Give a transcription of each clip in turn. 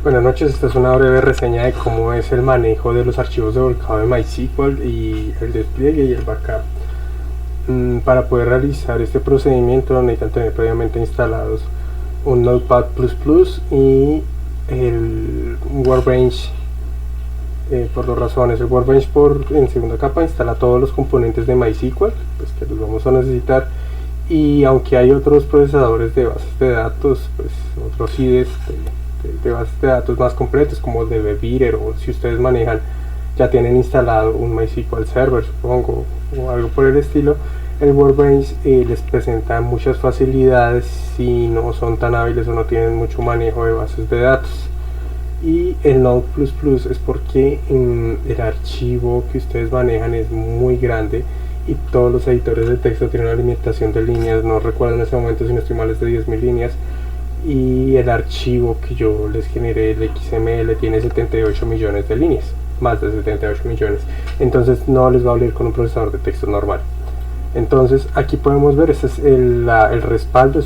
Buenas noches, esta es una breve reseña de cómo es el manejo de los archivos de volcado de MySQL y el despliegue y el backup. Para poder realizar este procedimiento necesitan tener previamente instalados un Notepad++ y el Workbench. Por dos razones: el Workbench en segunda capa instala todos los componentes de MySQL, pues que los vamos a necesitar, y aunque hay otros procesadores de bases de datos, pues otros IDEs de bases de datos más completos como el de DBeater, o si ustedes manejan, ya tienen instalado un MySQL Server, supongo, o algo por el estilo, el Workbench les presenta muchas facilidades si no son tan hábiles o no tienen mucho manejo de bases de datos. Y el Node++ es porque el archivo que ustedes manejan es muy grande y todos los editores de texto tienen una limitación de líneas, no recuerdo en ese momento, si no estoy mal, es de 10.000 líneas, y el archivo que yo les generé, el XML, tiene 78 millones de líneas, más de 78 millones, entonces no les va a valer con un procesador de texto normal. Entonces aquí podemos ver, este es el respaldo,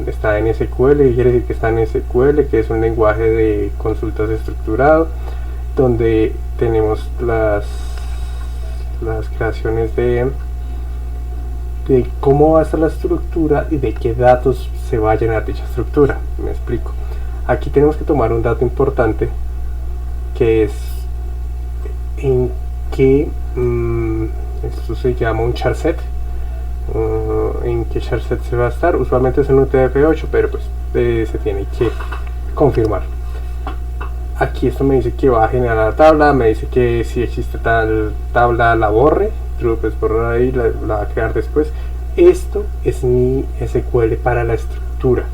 está en SQL, que quiere decir que está en SQL, que es un lenguaje de consultas estructurado, donde tenemos las creaciones de cómo va a estar la estructura y de qué datos se va a llenar dicha estructura. Me explico. Aquí tenemos que tomar un dato importante, que es en qué esto se llama un charset. En qué charset se va a estar. Usualmente es en un UTF-8, pero pues se tiene que confirmar. Aquí esto me dice que va a generar la tabla, me dice que si existe tal tabla la borre, pues por ahí la va a crear después. Esto es mi SQL para la estructura.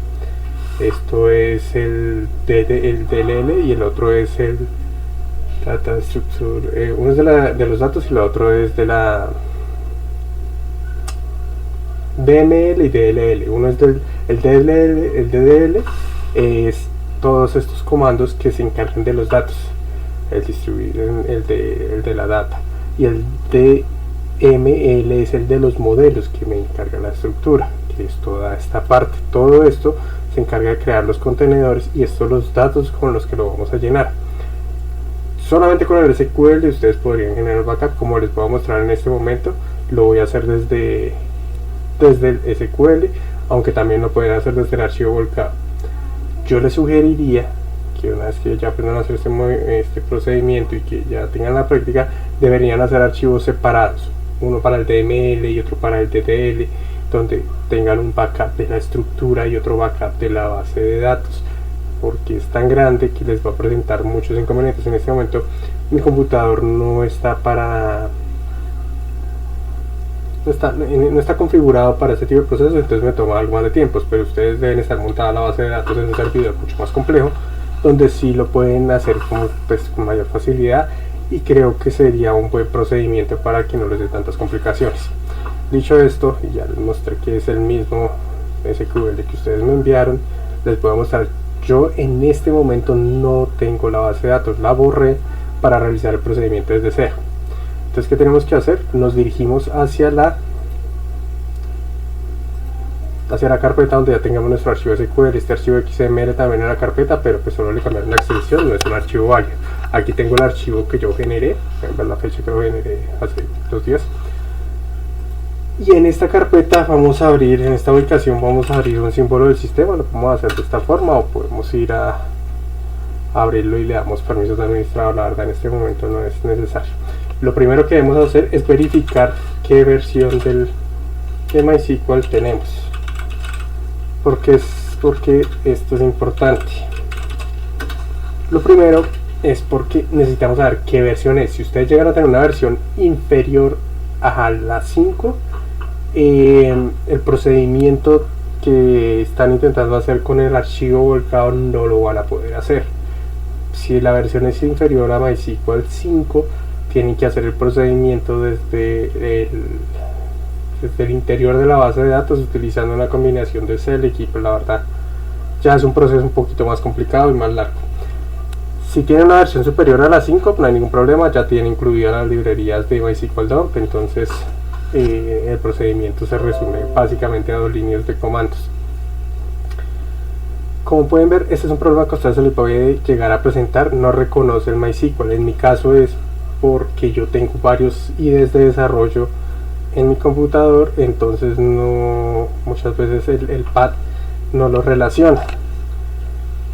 Esto es el DLL y el otro es el Data Structure. Uno es de los datos y el otro es de la DML y DLL. Uno es el DLL, el DDL es todos estos comandos que se encargan de los datos, el distribuir, el de la data, y el DML es el de los modelos, que me encarga la estructura, que es toda esta parte. Todo esto se encarga de crear los contenedores y estos los datos con los que lo vamos a llenar. Solamente con el SQL ustedes podrían generar backup, como les voy a mostrar en este momento. Lo voy a hacer desde el SQL, aunque también lo pueden hacer desde el archivo volcado. Yo les sugeriría que una vez que ya aprendan a hacer este procedimiento y que ya tengan la práctica, deberían hacer archivos separados, uno para el DML y otro para el DDL, donde tengan un backup de la estructura y otro backup de la base de datos, porque es tan grande que les va a presentar muchos inconvenientes. En este momento mi computador no está configurado para este tipo de procesos, entonces me toma algo más de tiempo, pero ustedes deben estar montada la base de datos en un servidor mucho más complejo, donde sí lo pueden hacer con mayor facilidad, y creo que sería un buen procedimiento para que no les dé tantas complicaciones. Dicho esto, y ya les mostré que es el mismo SQL que ustedes me enviaron, les voy a mostrar. Yo en este momento no tengo la base de datos, la borré para realizar el procedimiento desde cero. Entonces, ¿qué tenemos que hacer? Nos dirigimos hacia la carpeta donde ya tengamos nuestro archivo SQL. Este archivo XML también en la carpeta, pero pues solo le cambiaron la extensión, no es un archivo válido. Aquí tengo el archivo que yo generé, pueden ver la fecha que lo generé hace 2 días. Y en esta carpeta vamos a abrir, en esta ubicación vamos a abrir un símbolo del sistema. Lo podemos hacer de esta forma, o podemos ir a abrirlo y le damos permisos de administrador. La verdad en este momento no es necesario. Lo primero que debemos hacer es verificar qué versión de MySQL tenemos, porque esto es importante. Lo primero es porque necesitamos saber qué versión es. Si ustedes llegan a tener una versión inferior a la 5, el procedimiento que están intentando hacer con el archivo volcado no lo van a poder hacer. Si la versión es inferior a MySQL 5, tienen que hacer el procedimiento desde el interior de la base de datos, utilizando una combinación de select, y pues la verdad ya es un proceso un poquito más complicado y más largo. Si tienen una versión superior a la 5, no hay ningún problema, ya tienen incluidas las librerías de MySQL Dump, entonces el procedimiento se resume básicamente a 2 líneas de comandos. Como pueden ver, este es un problema que a ustedes se les puede llegar a presentar, no reconoce el MySQL. En mi caso es porque yo tengo varios IDs de desarrollo en mi computador, entonces no, muchas veces el pad no lo relaciona.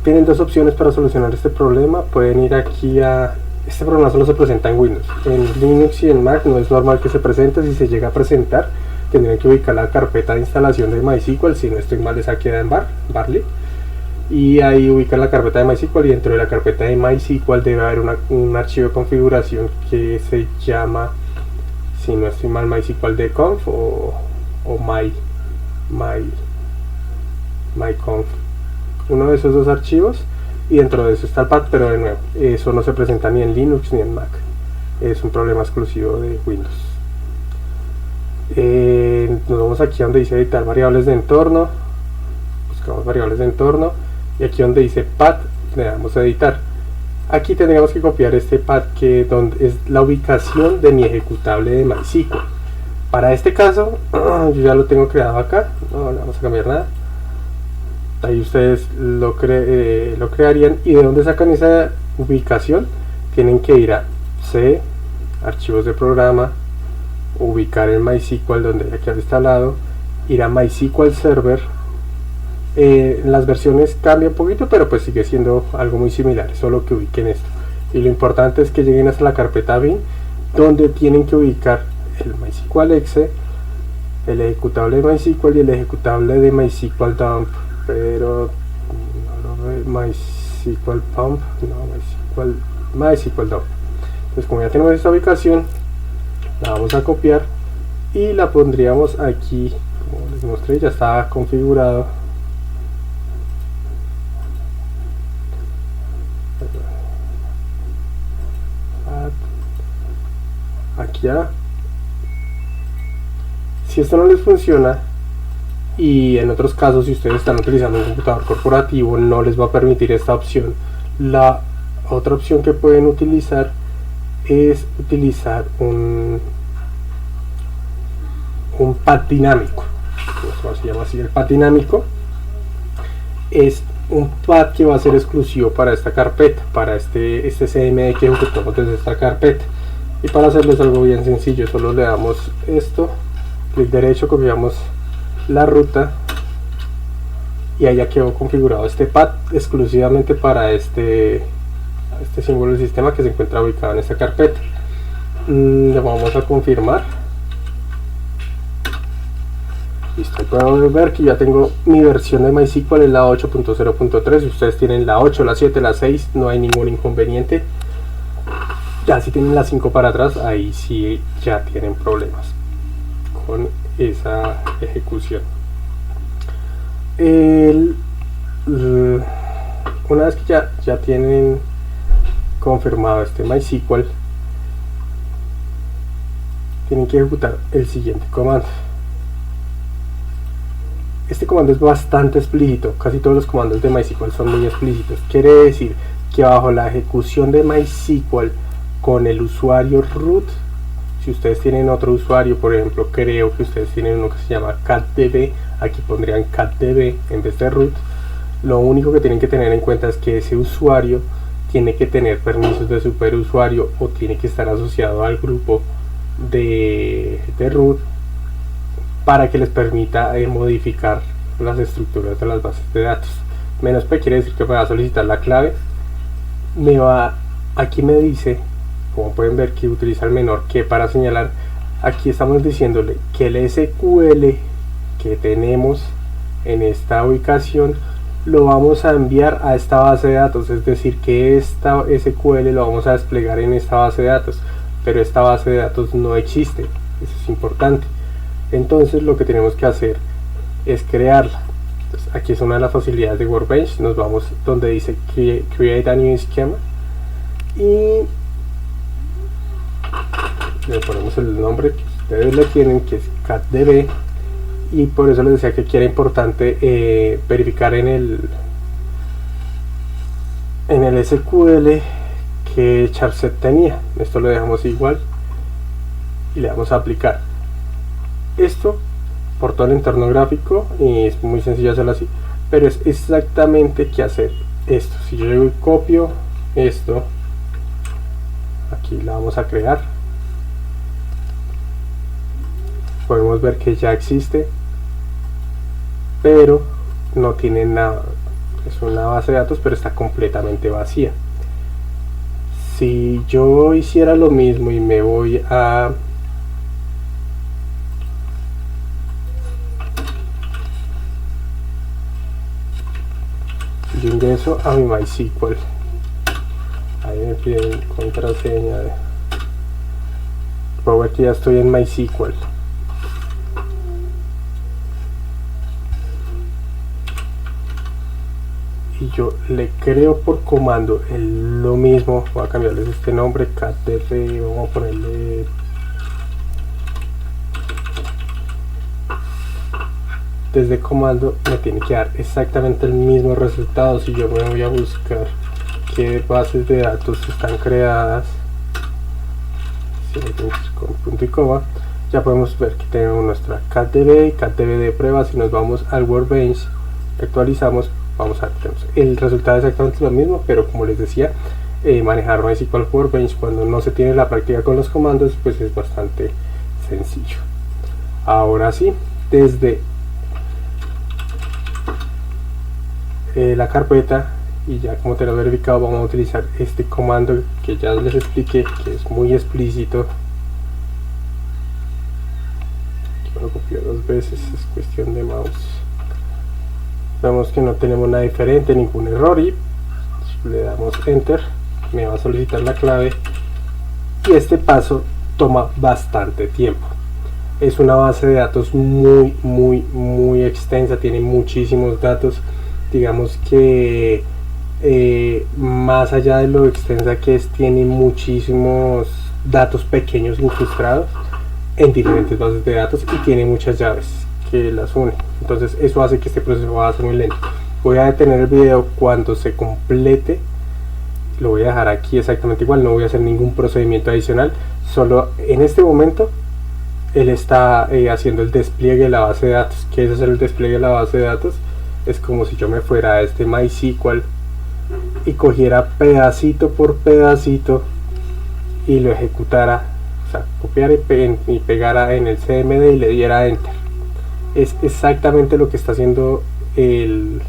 Tienen dos opciones para solucionar este problema. Pueden ir aquí a... Este problema solo se presenta en Windows. En Linux y en Mac no es normal que se presente. Si se llega a presentar, tendrían que ubicar la carpeta de instalación de MySQL. Si no estoy mal, esa queda en Barley. Y ahí ubican la carpeta de MySQL, y dentro de la carpeta de MySQL debe haber un archivo de configuración que se llama, si no estoy mal, MySQL-conf o myconf. Uno de esos dos archivos, y dentro de eso está el pad, pero de nuevo, eso no se presenta ni en Linux ni en Mac. Es un problema exclusivo de Windows. Nos vamos aquí donde dice editar variables de entorno. Buscamos variables de entorno. Y aquí donde dice pad, le damos a editar. Aquí tendríamos que copiar este pad, que donde es la ubicación de mi ejecutable de MySQL. Para este caso, yo ya lo tengo creado acá, no le vamos a cambiar nada. Ahí ustedes lo crearían, y de dónde sacan esa ubicación, tienen que ir a C, archivos de programa, ubicar el MySQL donde ya queda instalado, ir a MySQL Server. Las versiones cambian un poquito, pero pues sigue siendo algo muy similar, solo que ubiquen esto. Y lo importante es que lleguen hasta la carpeta bin, donde tienen que ubicar el MySQL-exe, el ejecutable de MySQL y el ejecutable de MySQL dump, pero no lo ve, MySQL pump, no, MySQL dump. Entonces, como ya tenemos esta ubicación, la vamos a copiar y la pondríamos aquí. Como les mostré, ya está configurado. Aquí ya. Si esto no les funciona, y en otros casos si ustedes están utilizando un computador corporativo, no les va a permitir esta opción, la otra opción que pueden utilizar es utilizar un pad dinámico. Se llama así, el pad dinámico es un pad que va a ser exclusivo para esta carpeta, para este CMD que ejecutamos desde esta carpeta. Y para hacerlo es algo bien sencillo, solo le damos esto, clic derecho, copiamos la ruta, y ahí ya quedó configurado este pad exclusivamente para este símbolo del sistema que se encuentra ubicado en esta carpeta. Le vamos a confirmar. Listo, pueden ver que ya tengo mi versión de MySQL en la 8.0.3. Si ustedes tienen la 8, la 7, la 6, no hay ningún inconveniente. Ya si tienen la 5 para atrás, ahí sí ya tienen problemas con esa ejecución. Una vez que ya tienen confirmado este MySQL, tienen que ejecutar el siguiente comando. Este comando es bastante explícito, casi todos los comandos de MySQL son muy explícitos. Quiere decir que bajo la ejecución de MySQL con el usuario root, si ustedes tienen otro usuario, por ejemplo, creo que ustedes tienen uno que se llama catdb, aquí pondrían catdb en vez de root. Lo único que tienen que tener en cuenta es que ese usuario tiene que tener permisos de superusuario o tiene que estar asociado al grupo de root para que les permita modificar las estructuras de las bases de datos. -p quiere decir que me va a solicitar la clave. Aquí me dice, como pueden ver, que utiliza el menor que para señalar. Aquí estamos diciéndole que el SQL que tenemos en esta ubicación lo vamos a enviar a esta base de datos, es decir, que esta SQL lo vamos a desplegar en esta base de datos, pero esta base de datos no existe. Eso es importante. Entonces lo que tenemos que hacer es crearla. Entonces, aquí es una de las facilidades de Workbench. Nos vamos donde dice Create a New Schema y le ponemos el nombre que ustedes le tienen, que es catdb, y por eso les decía que aquí era importante verificar en el SQL que charset tenía. Esto lo dejamos igual y le damos a aplicar. Esto por todo el entorno gráfico, y es muy sencillo hacerlo así, pero es exactamente qué hacer esto. Si yo llego y copio esto, aquí la vamos a crear, podemos ver que ya existe, pero no tiene nada. Es una base de datos, pero está completamente vacía. Si yo hiciera lo mismo y me voy a yo ingreso a mi MySQL, ahí me piden contraseña de... puedo ver que ya estoy en MySQL. Y yo le creo por comando lo mismo. Voy a cambiarles este nombre, catdb, vamos a ponerle desde comando, me tiene que dar exactamente el mismo resultado. Si yo me voy a buscar qué bases de datos están creadas con punto y coma, ya podemos ver que tenemos nuestra catdb y catdb de pruebas. Si nos vamos al Workbench, actualizamos, vamos a ver, el resultado es exactamente lo mismo, pero como les decía, manejar MySQL Workbench cuando no se tiene la práctica con los comandos, pues es bastante sencillo. Ahora sí, desde la carpeta, y ya como te lo he verificado, vamos a utilizar este comando que ya les expliqué, que es muy explícito. Yo lo copio 2 veces, es cuestión de mouse. Vemos que no tenemos nada diferente, ningún error, y le damos enter, me va a solicitar la clave, y este paso toma bastante tiempo. Es una base de datos muy extensa, tiene muchísimos datos. Digamos que más allá de lo extensa que es, tiene muchísimos datos pequeños incrustados en diferentes bases de datos, y tiene muchas llaves que las unen. Entonces eso hace que este proceso va a ser muy lento. Voy a detener el video cuando se complete, lo voy a dejar aquí exactamente igual, no voy a hacer ningún procedimiento adicional, solo en este momento él está haciendo el despliegue de la base de datos. ¿Qué es hacer el despliegue de la base de datos? Es como si yo me fuera a este MySQL y cogiera pedacito por pedacito y lo ejecutara, o sea, copiara y pegara en el CMD y le diera enter. Es exactamente lo que está haciendo en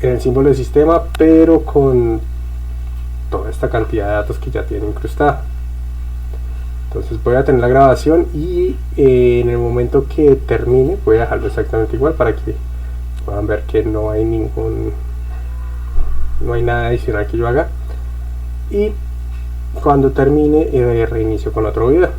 el símbolo de sistema, pero con toda esta cantidad de datos que ya tiene incrustada. Entonces voy a tener la grabación, y en el momento que termine voy a dejarlo exactamente igual para que puedan ver que no hay nada adicional que yo haga, y cuando termine reinicio con otro video.